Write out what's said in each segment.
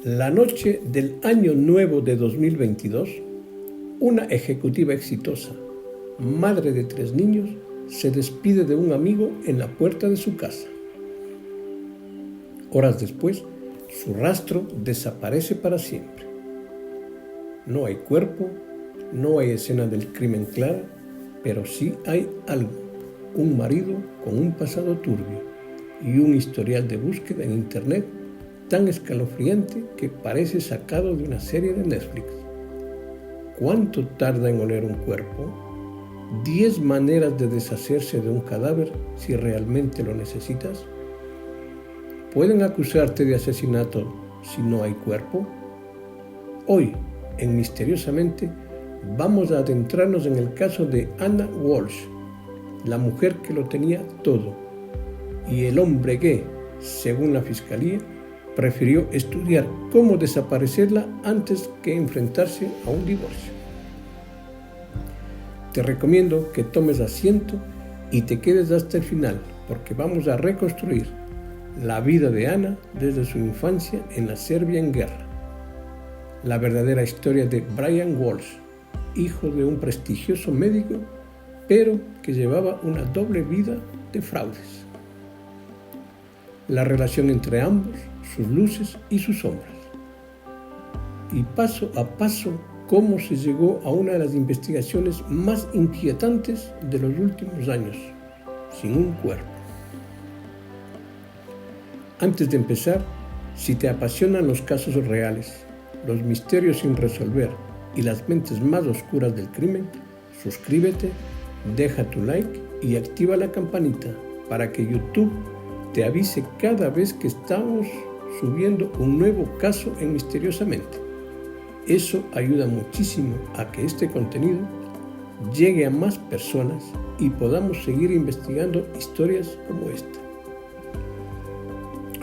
La noche del Año Nuevo de 2022, una ejecutiva exitosa, madre de 3 niños, se despide de un amigo en la puerta de su casa. Horas después, su rastro desaparece para siempre. No hay cuerpo, no hay escena del crimen clara, pero sí hay algo, un marido con un pasado turbio y un historial de búsqueda en internet tan escalofriante que parece sacado de una serie de Netflix. ¿Cuánto tarda en oler un cuerpo? 10 maneras de deshacerse de un cadáver si realmente lo necesitas. ¿Pueden acusarte de asesinato si no hay cuerpo? Hoy, en Misteriosamente, vamos a adentrarnos en el caso de Anna Walsh, la mujer que lo tenía todo, y el hombre que, según la fiscalía, prefirió estudiar cómo desaparecerla antes que enfrentarse a un divorcio. Te recomiendo que tomes asiento y te quedes hasta el final, porque vamos a reconstruir la vida de Anna desde su infancia en la Serbia en guerra. La verdadera historia de Brian Walsh, hijo de un prestigioso médico, pero que llevaba una doble vida de fraudes. La relación entre ambos, sus luces y sus sombras. Y paso a paso, cómo se llegó a una de las investigaciones más inquietantes de los últimos años, sin un cuerpo. Antes de empezar, si te apasionan los casos reales, los misterios sin resolver y las mentes más oscuras del crimen, suscríbete, deja tu like y activa la campanita para que YouTube te avise cada vez que estamos subiendo un nuevo caso en Misteriosamente. Eso ayuda muchísimo a que este contenido llegue a más personas y podamos seguir investigando historias como esta.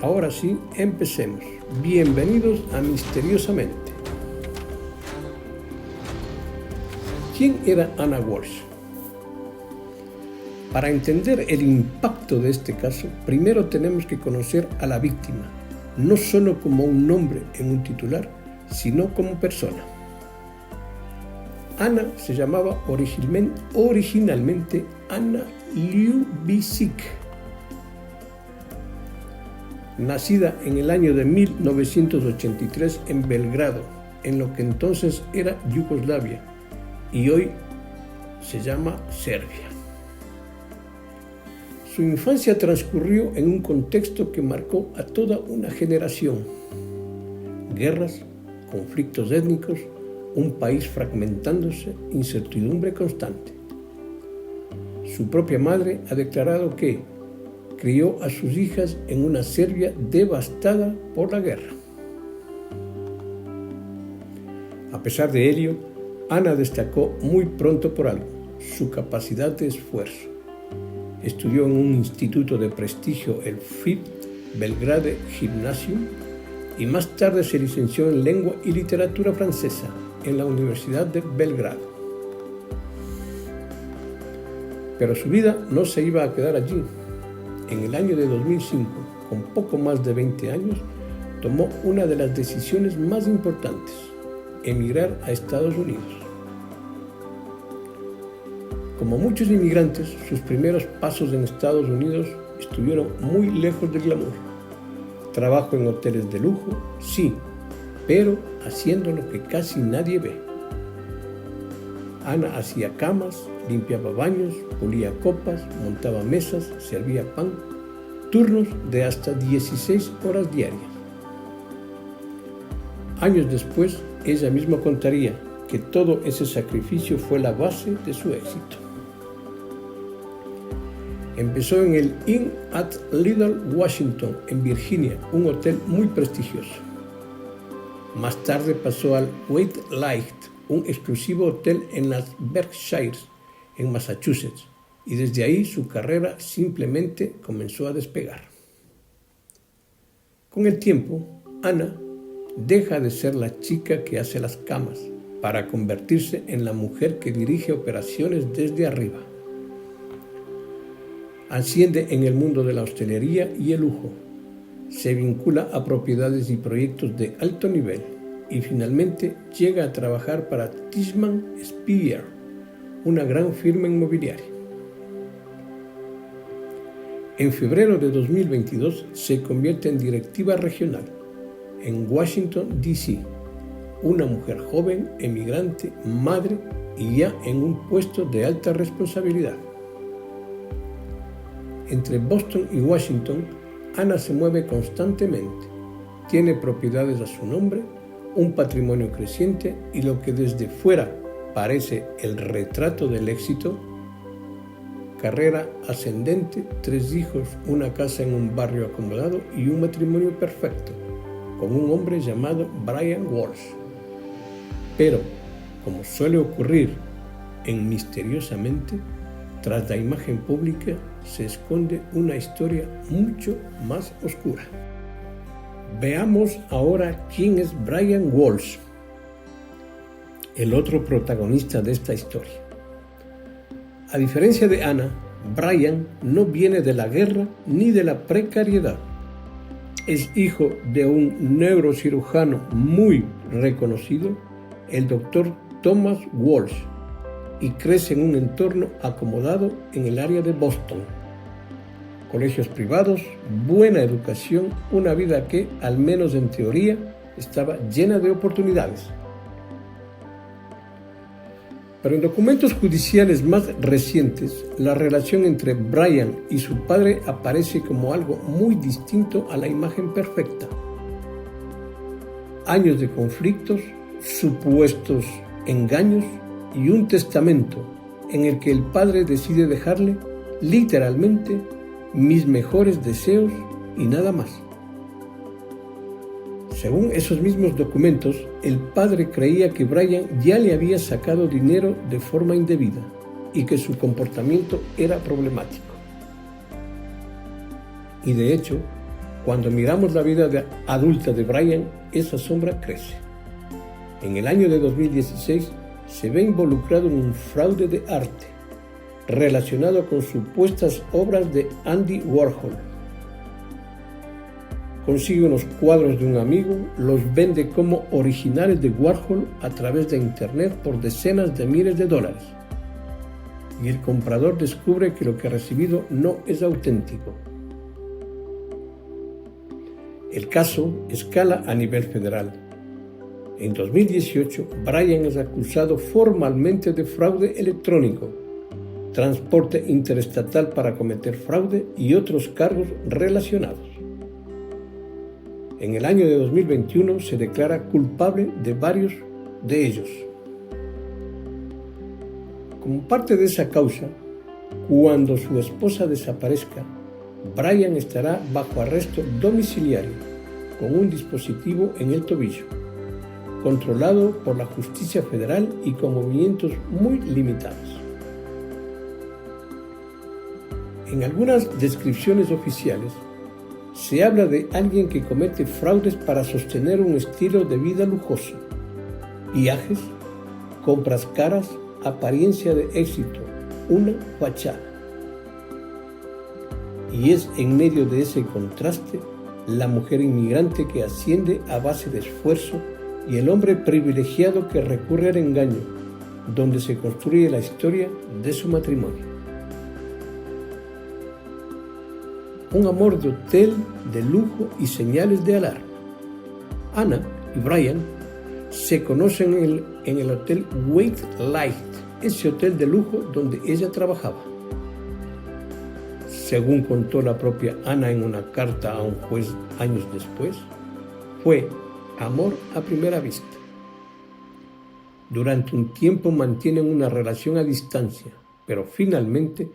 Ahora sí, empecemos. Bienvenidos a Misteriosamente. ¿Quién era Anna Walsh? Para entender el impacto de este caso, primero tenemos que conocer a la víctima, no solo como un nombre en un titular, sino como persona. Anna se llamaba originalmente Anna Ljubicic. Nacida en el año de 1983 en Belgrado, en lo que entonces era Yugoslavia, y hoy se llama Serbia. Su infancia transcurrió en un contexto que marcó a toda una generación. Guerras, conflictos étnicos, un país fragmentándose, incertidumbre constante. Su propia madre ha declarado que crió a sus hijas en una Serbia devastada por la guerra. A pesar de ello, Anna destacó muy pronto por algo: su capacidad de esfuerzo. Estudió en un instituto de prestigio, el FIT Belgrade Gymnasium, y más tarde se licenció en Lengua y Literatura Francesa en la Universidad de Belgrado. Pero su vida no se iba a quedar allí. En el año de 2005, con poco más de 20 años, tomó una de las decisiones más importantes: emigrar a Estados Unidos. Como muchos inmigrantes, sus primeros pasos en Estados Unidos estuvieron muy lejos del glamour. Trabajo en hoteles de lujo, sí, pero haciendo lo que casi nadie ve. Anna hacía camas, limpiaba baños, pulía copas, montaba mesas, servía pan, turnos de hasta 16 horas diarias. Años después, ella misma contaría que todo ese sacrificio fue la base de su éxito. Empezó en el Inn at Little Washington, en Virginia, un hotel muy prestigioso. Más tarde pasó al White Light, un exclusivo hotel en las Berkshires, en Massachusetts, y desde ahí su carrera simplemente comenzó a despegar. Con el tiempo, Anna deja de ser la chica que hace las camas para convertirse en la mujer que dirige operaciones desde arriba. Asciende en el mundo de la hostelería y el lujo. se vincula a propiedades y proyectos de alto nivel y finalmente llega a trabajar para Tishman Speyer, una gran firma inmobiliaria. En febrero de 2022 se convierte en directiva regional en Washington, D.C., una mujer joven, emigrante, madre y ya en un puesto de alta responsabilidad. Entre Boston y Washington, Ana se mueve constantemente, tiene propiedades a su nombre, un patrimonio creciente y lo que desde fuera parece el retrato del éxito: carrera ascendente, 3 hijos, una casa en un barrio acomodado y un matrimonio perfecto, con un hombre llamado Brian Walsh. Pero, como suele ocurrir en Misteriosamente, tras la imagen pública se esconde una historia mucho más oscura. Veamos ahora quién es Brian Walsh, el otro protagonista de esta historia. A diferencia de Ana, Brian no viene de la guerra ni de la precariedad. Es hijo de un neurocirujano muy reconocido, el doctor Thomas Walsh, y crece en un entorno acomodado en el área de Boston. Colegios privados, buena educación, una vida que, al menos en teoría, estaba llena de oportunidades. Pero en documentos judiciales más recientes, la relación entre Brian y su padre aparece como algo muy distinto a la imagen perfecta. Años de conflictos, supuestos engaños y un testamento en el que el padre decide dejarle, literalmente, mis mejores deseos y nada más. Según esos mismos documentos, el padre creía que Brian ya le había sacado dinero de forma indebida y que su comportamiento era problemático. Y de hecho, cuando miramos la vida adulta de Brian, esa sombra crece. En el año de 2016 se ve involucrado en un fraude de arte relacionado con supuestas obras de Andy Warhol. Consigue unos cuadros de un amigo, los vende como originales de Warhol a través de internet por decenas de miles de dólares. Y el comprador descubre que lo que ha recibido no es auténtico. El caso escala a nivel federal. En 2018, Brian es acusado formalmente de fraude electrónico, transporte interestatal para cometer fraude y otros cargos relacionados. En el año de 2021 se declara culpable de varios de ellos. Como parte de esa causa, cuando su esposa desaparezca, Brian estará bajo arresto domiciliario con un dispositivo en el tobillo, controlado por la justicia federal y con movimientos muy limitados. En algunas descripciones oficiales se habla de alguien que comete fraudes para sostener un estilo de vida lujoso, viajes, compras caras, apariencia de éxito, una fachada. Y es en medio de ese contraste la mujer inmigrante que asciende a base de esfuerzo y el hombre privilegiado que recurre al engaño, donde se construye la historia de su matrimonio. Un amor de hotel, de lujo y señales de alarma. Ana y Brian se conocen en el hotel Wake Light, ese hotel de lujo donde ella trabajaba. Según contó la propia Ana en una carta a un juez años después, fue amor a primera vista. Durante un tiempo mantienen una relación a distancia, pero finalmente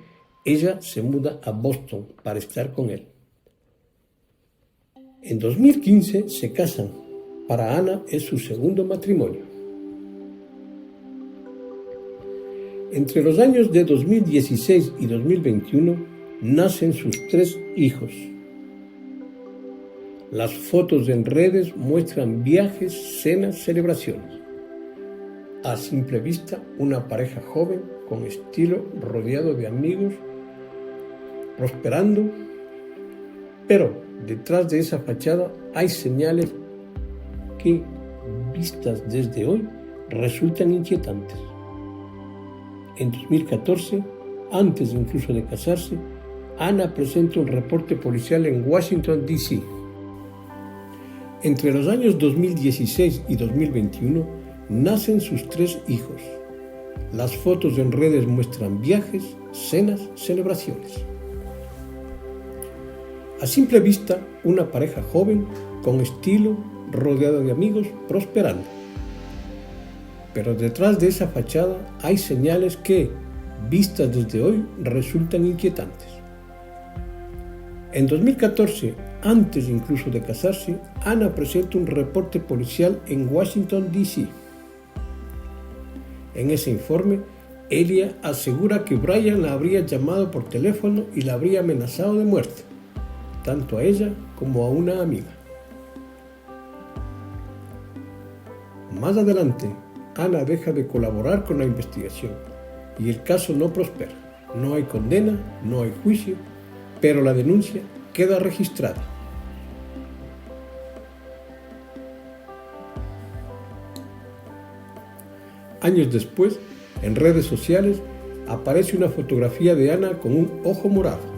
ella se muda a Boston para estar con él. En 2015 se casan. Para Ana es su segundo matrimonio. Entre los años de 2016 y 2021 nacen sus 3 hijos. Las fotos en redes muestran viajes, cenas, celebraciones. A simple vista, una pareja joven, con estilo, rodeado de amigos, prosperando. Pero detrás de esa fachada hay señales que, vistas desde hoy, resultan inquietantes. En 2014, antes incluso de casarse, Ana presenta un reporte policial en Washington, D.C. Entre los años 2016 y 2021 nacen sus 3 hijos. Las fotos en redes muestran viajes, cenas, celebraciones. A simple vista, una pareja joven, con estilo, rodeada de amigos, prosperando. Pero detrás de esa fachada hay señales que, vistas desde hoy, resultan inquietantes. En 2014, antes incluso de casarse, Ana presenta un reporte policial en Washington, D.C. En ese informe, Elia asegura que Brian la habría llamado por teléfono y la habría amenazado de muerte, tanto a ella como a una amiga. Más adelante, Ana deja de colaborar con la investigación y el caso no prospera. No hay condena, no hay juicio, pero la denuncia queda registrada. Años después, en redes sociales, aparece una fotografía de Ana con un ojo morado.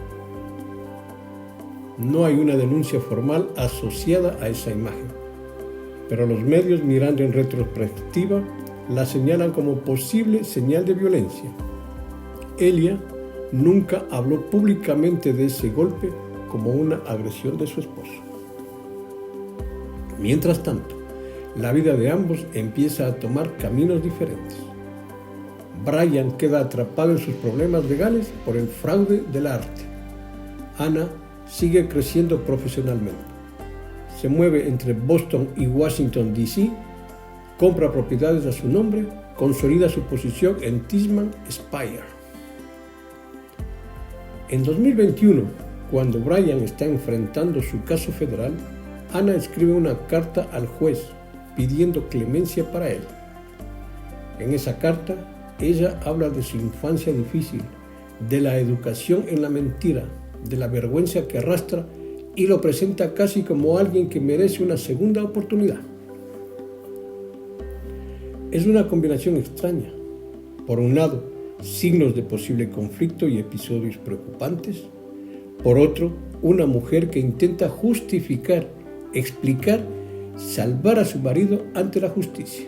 No hay una denuncia formal asociada a esa imagen, pero los medios, mirando en retrospectiva, la señalan como posible señal de violencia. Elia nunca habló públicamente de ese golpe como una agresión de su esposo. Mientras tanto, la vida de ambos empieza a tomar caminos diferentes. Brian queda atrapado en sus problemas legales por el fraude del arte. Ana sigue creciendo profesionalmente. Se mueve entre Boston y Washington, D.C., compra propiedades a su nombre, consolida su posición en Tishman Speyer. En 2021, cuando Brian está enfrentando su caso federal, Ana escribe una carta al juez pidiendo clemencia para él. En esa carta, ella habla de su infancia difícil, de la educación en la mentira, de la vergüenza que arrastra y lo presenta casi como alguien que merece una segunda oportunidad. Es una combinación extraña. Por un lado, signos de posible conflicto y episodios preocupantes. Por otro, una mujer que intenta justificar, explicar, salvar a su marido ante la justicia.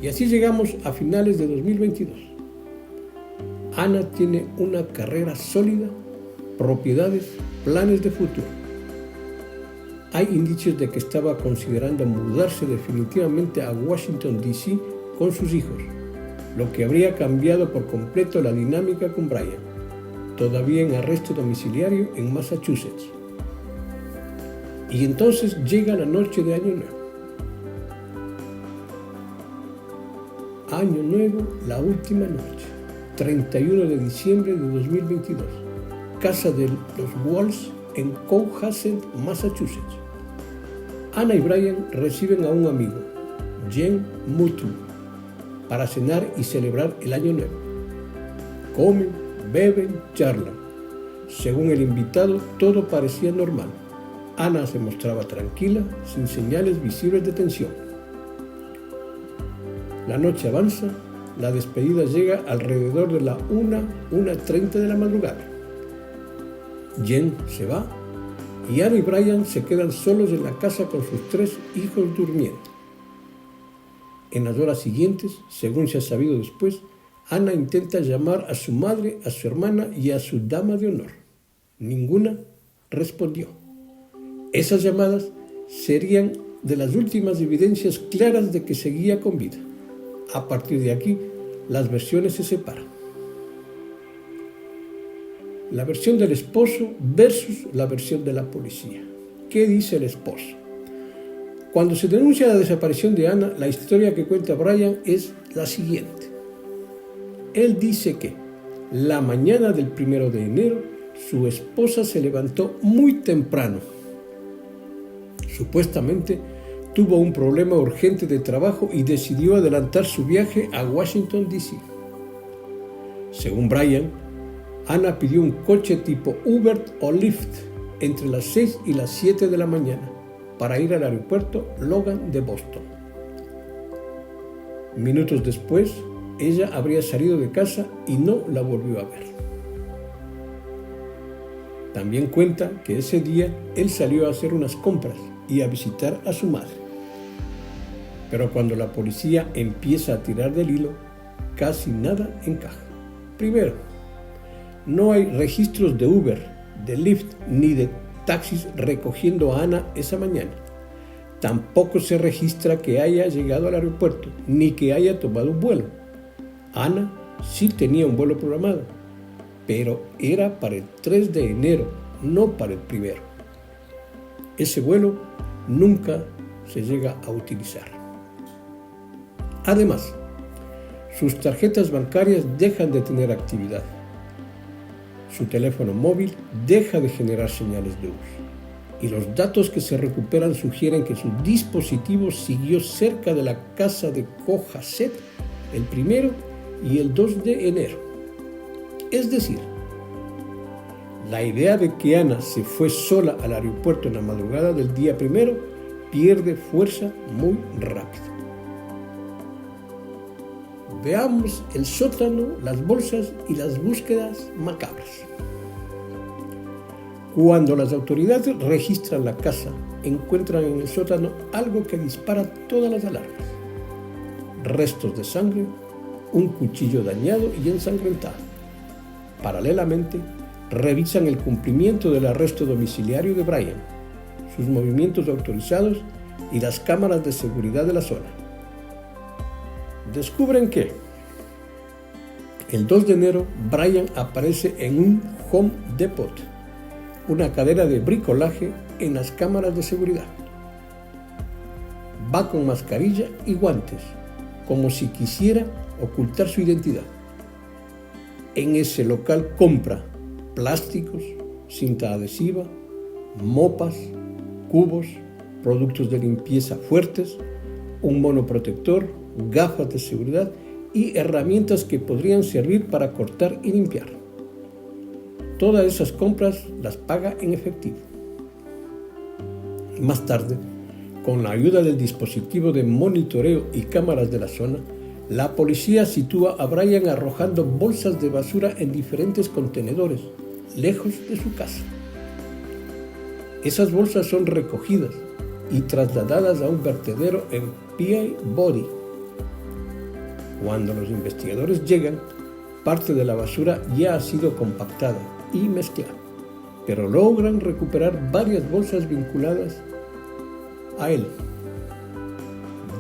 Y así llegamos a finales de 2022. Ana tiene una carrera sólida, propiedades, planes de futuro. Hay indicios de que estaba considerando mudarse definitivamente a Washington, D.C. con sus hijos, lo que habría cambiado por completo la dinámica con Brian, todavía en arresto domiciliario en Massachusetts. Y entonces llega la noche de Año Nuevo. Año Nuevo, la última noche, 31 de diciembre de 2022, casa de los Walls en Cohasset, Massachusetts. Ana y Brian reciben a un amigo, Jen Mutu, para cenar y celebrar el Año Nuevo. Comen, beben, charlan. Según el invitado, todo parecía normal. Ana se mostraba tranquila, sin señales visibles de tensión. La noche avanza, la despedida llega alrededor de la 1:30 de la madrugada. Jen se va y Ana y Brian se quedan solos en la casa con sus 3 hijos durmiendo. En las horas siguientes, según se ha sabido después, Ana intenta llamar a su madre, a su hermana y a su dama de honor. Ninguna respondió. Esas llamadas serían de las últimas evidencias claras de que seguía con vida. A partir de aquí, las versiones se separan. La versión del esposo versus la versión de la policía. ¿Qué dice el esposo? Cuando se denuncia la desaparición de Ana, la historia que cuenta Brian es la siguiente. Él dice que la mañana del 1 de enero, su esposa se levantó muy temprano. Supuestamente tuvo un problema urgente de trabajo y decidió adelantar su viaje a Washington, D.C. Según Brian, Ana pidió un coche tipo Uber o Lyft entre las 6 y las 7 de la mañana para ir al aeropuerto Logan de Boston. Minutos después, ella habría salido de casa y no la volvió a ver. También cuenta que ese día él salió a hacer unas compras y a visitar a su madre. Pero cuando la policía empieza a tirar del hilo, casi nada encaja. Primero, no hay registros de Uber, de Lyft ni de taxis recogiendo a Ana esa mañana. Tampoco se registra que haya llegado al aeropuerto ni que haya tomado un vuelo. Ana sí tenía un vuelo programado, pero era para el 3 de enero, no para el 1. Ese vuelo nunca se llega a utilizar. Además, sus tarjetas bancarias dejan de tener actividad. Su teléfono móvil deja de generar señales de uso. Y los datos que se recuperan sugieren que su dispositivo siguió cerca de la casa de Cohasset el 1 y el 2 de enero. Es decir, la idea de que Ana se fue sola al aeropuerto en la madrugada del día 1 pierde fuerza muy rápido. Veamos el sótano, las bolsas y las búsquedas macabras. Cuando las autoridades registran la casa, encuentran en el sótano algo que dispara todas las alarmas. Restos de sangre, un cuchillo dañado y ensangrentado. Paralelamente, revisan el cumplimiento del arresto domiciliario de Brian, sus movimientos autorizados y las cámaras de seguridad de la zona. Descubren que el 2 de enero Brian aparece en un Home Depot, una cadena de bricolaje en las cámaras de seguridad. Va con mascarilla y guantes, como si quisiera ocultar su identidad. En ese local compra plásticos, cinta adhesiva, mopas, cubos, productos de limpieza fuertes, un mono protector, gafas de seguridad y herramientas que podrían servir para cortar y limpiar. Todas esas compras las paga en efectivo. Más tarde, con la ayuda del dispositivo de monitoreo y cámaras de la zona, la policía sitúa a Brian arrojando bolsas de basura en diferentes contenedores, lejos de su casa. Esas bolsas son recogidas y trasladadas a un vertedero en Peabody. Cuando los investigadores llegan, parte de la basura ya ha sido compactada y mezclada, pero logran recuperar varias bolsas vinculadas a él,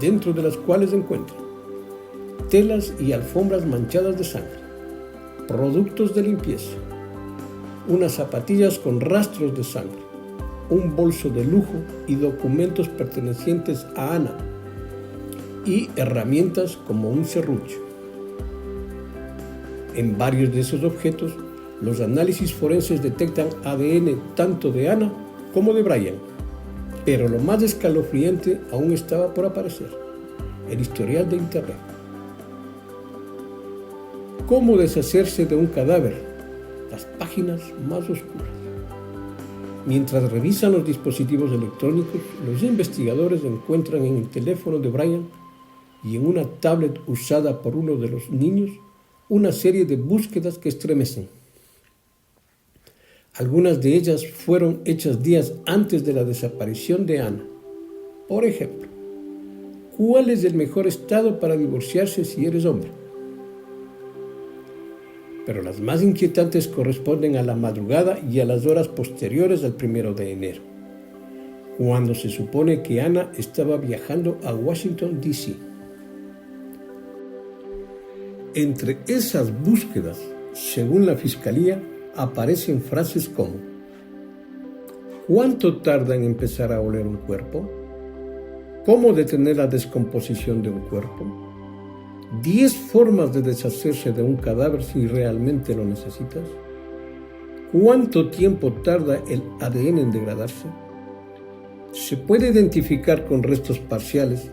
dentro de las cuales encuentran telas y alfombras manchadas de sangre, productos de limpieza, unas zapatillas con rastros de sangre, un bolso de lujo y documentos pertenecientes a Ana, y herramientas como un serrucho. En varios de esos objetos, los análisis forenses detectan ADN tanto de Ana como de Brian. Pero lo más escalofriante aún estaba por aparecer: el historial de Internet. ¿Cómo deshacerse de un cadáver? Las páginas más oscuras. Mientras revisan los dispositivos electrónicos, los investigadores encuentran en el teléfono de Brian y en una tablet usada por uno de los niños una serie de búsquedas que estremecen. Algunas de ellas fueron hechas días antes de la desaparición de Ana. Por ejemplo, ¿cuál es el mejor estado para divorciarse si eres hombre? Pero las más inquietantes corresponden a la madrugada y a las horas posteriores al 1 de enero, cuando se supone que Ana estaba viajando a Washington, D.C. Entre esas búsquedas, según la Fiscalía, aparecen frases como: ¿cuánto tarda en empezar a oler un cuerpo? ¿Cómo detener la descomposición de un cuerpo? 10 formas de deshacerse de un cadáver si realmente lo necesitas. ¿Cuánto tiempo tarda el ADN en degradarse? ¿Se puede identificar con restos parciales?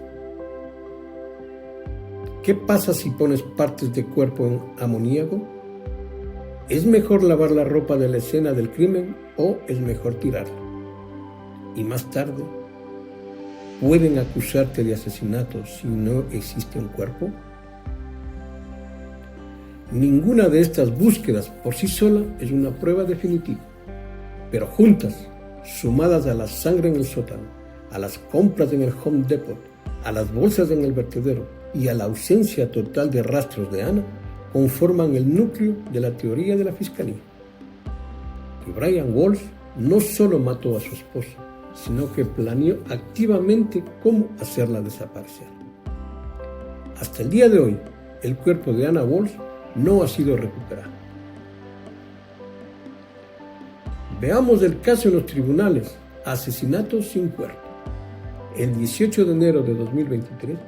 ¿Qué pasa si pones partes de cuerpo en amoníaco? ¿Es mejor lavar la ropa de la escena del crimen o es mejor tirarla. Y más tarde, ¿pueden acusarte de asesinato si no existe un cuerpo? Ninguna de estas búsquedas por sí sola es una prueba definitiva, pero juntas, sumadas a la sangre en el sótano, a las compras en el Home Depot, a las bolsas en el vertedero y a la ausencia total de rastros de Ana, conforman el núcleo de la teoría de la Fiscalía. Que Brian Walsh no solo mató a su esposa, sino que planeó activamente cómo hacerla desaparecer. Hasta el día de hoy, el cuerpo de Ana Walsh no ha sido recuperado. Veamos el caso en los tribunales: asesinato sin cuerpo. El 18 de enero de 2023,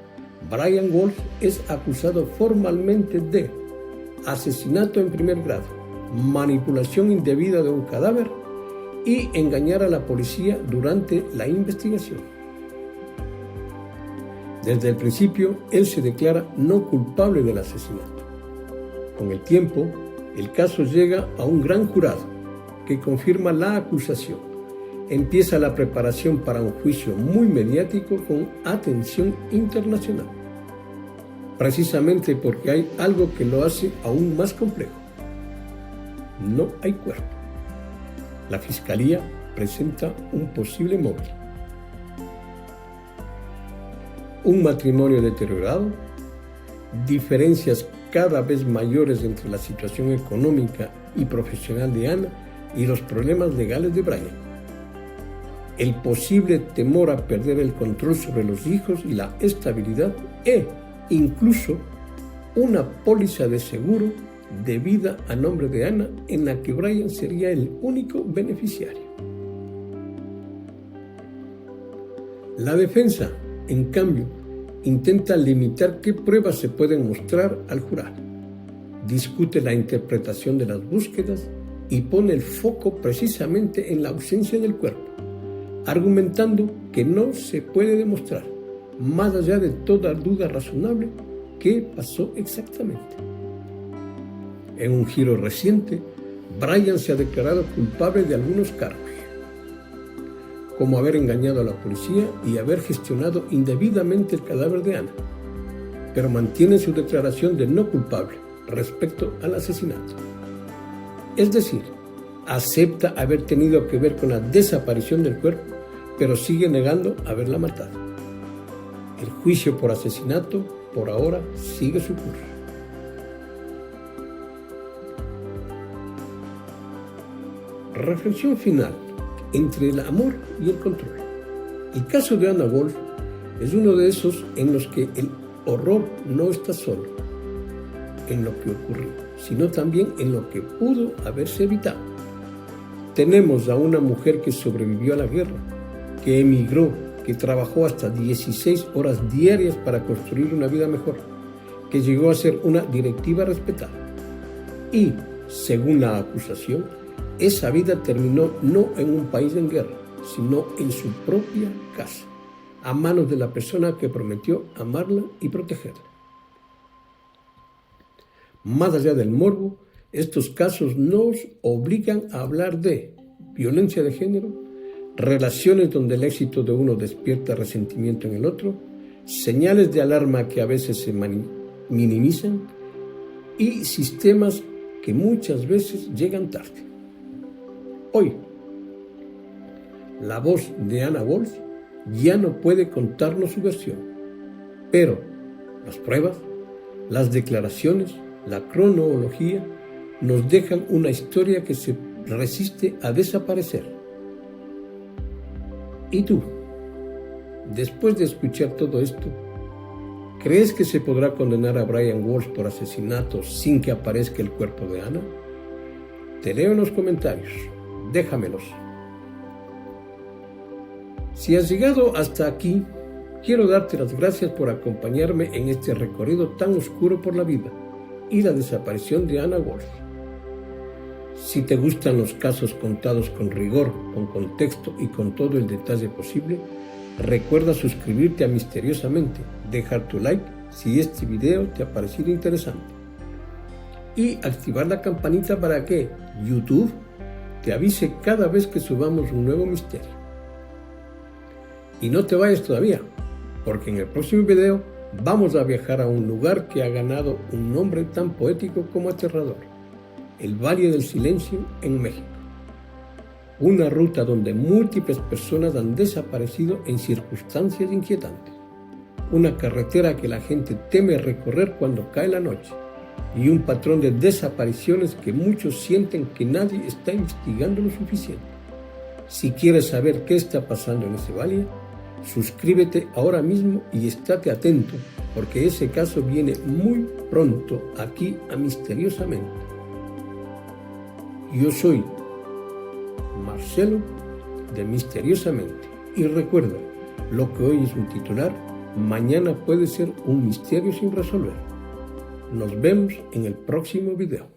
Brian Walsh es acusado formalmente de asesinato en primer grado, manipulación indebida de un cadáver y engañar a la policía durante la investigación. Desde el principio, él se declara no culpable del asesinato. Con el tiempo, el caso llega a un gran jurado que confirma la acusación. Empieza la preparación para un juicio muy mediático con atención internacional, precisamente porque hay algo que lo hace aún más complejo. No hay cuerpo. La Fiscalía presenta un posible móvil: un matrimonio deteriorado, diferencias cada vez mayores entre la situación económica y profesional de Ana y los problemas legales de Brian, el posible temor a perder el control sobre los hijos y la estabilidad, e incluso una póliza de seguro de vida a nombre de Ana en la que Brian sería el único beneficiario. La defensa, en cambio, intenta limitar qué pruebas se pueden mostrar al jurado, discute la interpretación de las búsquedas y pone el foco precisamente en la ausencia del cuerpo, argumentando que no se puede demostrar, más allá de toda duda razonable, qué pasó exactamente. En un giro reciente, Brian se ha declarado culpable de algunos cargos, como haber engañado a la policía y haber gestionado indebidamente el cadáver de Ana, pero mantiene su declaración de no culpable respecto al asesinato. Es decir, acepta haber tenido que ver con la desaparición del cuerpo, pero sigue negando haberla matado. El juicio por asesinato, por ahora, sigue su curso. Reflexión final entre el amor y el control. El caso de Ana Walsh es uno de esos en los que el horror no está solo en lo que ocurrió, sino también en lo que pudo haberse evitado. Tenemos a una mujer que sobrevivió a la guerra, que emigró, que trabajó hasta 16 horas diarias para construir una vida mejor, que llegó a ser una directiva respetada. Y, según la acusación, esa vida terminó no en un país en guerra, sino en su propia casa, a manos de la persona que prometió amarla y protegerla. Más allá del morbo, estos casos nos obligan a hablar de violencia de género, relaciones donde el éxito de uno despierta resentimiento en el otro, señales de alarma que a veces se minimizan y sistemas que muchas veces llegan tarde. Hoy, la voz de Ana Walsh ya no puede contarnos su versión, pero las pruebas, las declaraciones, la cronología nos dejan una historia que se resiste a desaparecer. ¿Y tú? Después de escuchar todo esto, ¿crees que se podrá condenar a Brian Walsh por asesinato sin que aparezca el cuerpo de Ana? Te leo en los comentarios. Déjamelos. Si has llegado hasta aquí, quiero darte las gracias por acompañarme en este recorrido tan oscuro por la vida y la desaparición de Ana Walsh. Si te gustan los casos contados con rigor, con contexto y con todo el detalle posible, recuerda suscribirte a Misteriosamente, dejar tu like si este video te ha parecido interesante y activar la campanita para que YouTube te avise cada vez que subamos un nuevo misterio. Y no te vayas todavía, porque en el próximo video vamos a viajar a un lugar que ha ganado un nombre tan poético como aterrador: el Valle del Silencio en México. Una ruta donde múltiples personas han desaparecido en circunstancias inquietantes. Una carretera que la gente teme recorrer cuando cae la noche. Y un patrón de desapariciones que muchos sienten que nadie está investigando lo suficiente. Si quieres saber qué está pasando en ese valle, suscríbete ahora mismo y estate atento, porque ese caso viene muy pronto aquí a Misteriosamente. Yo soy Marcelo de Misteriosamente, y recuerda, lo que hoy es un titular, mañana puede ser un misterio sin resolver. Nos vemos en el próximo video.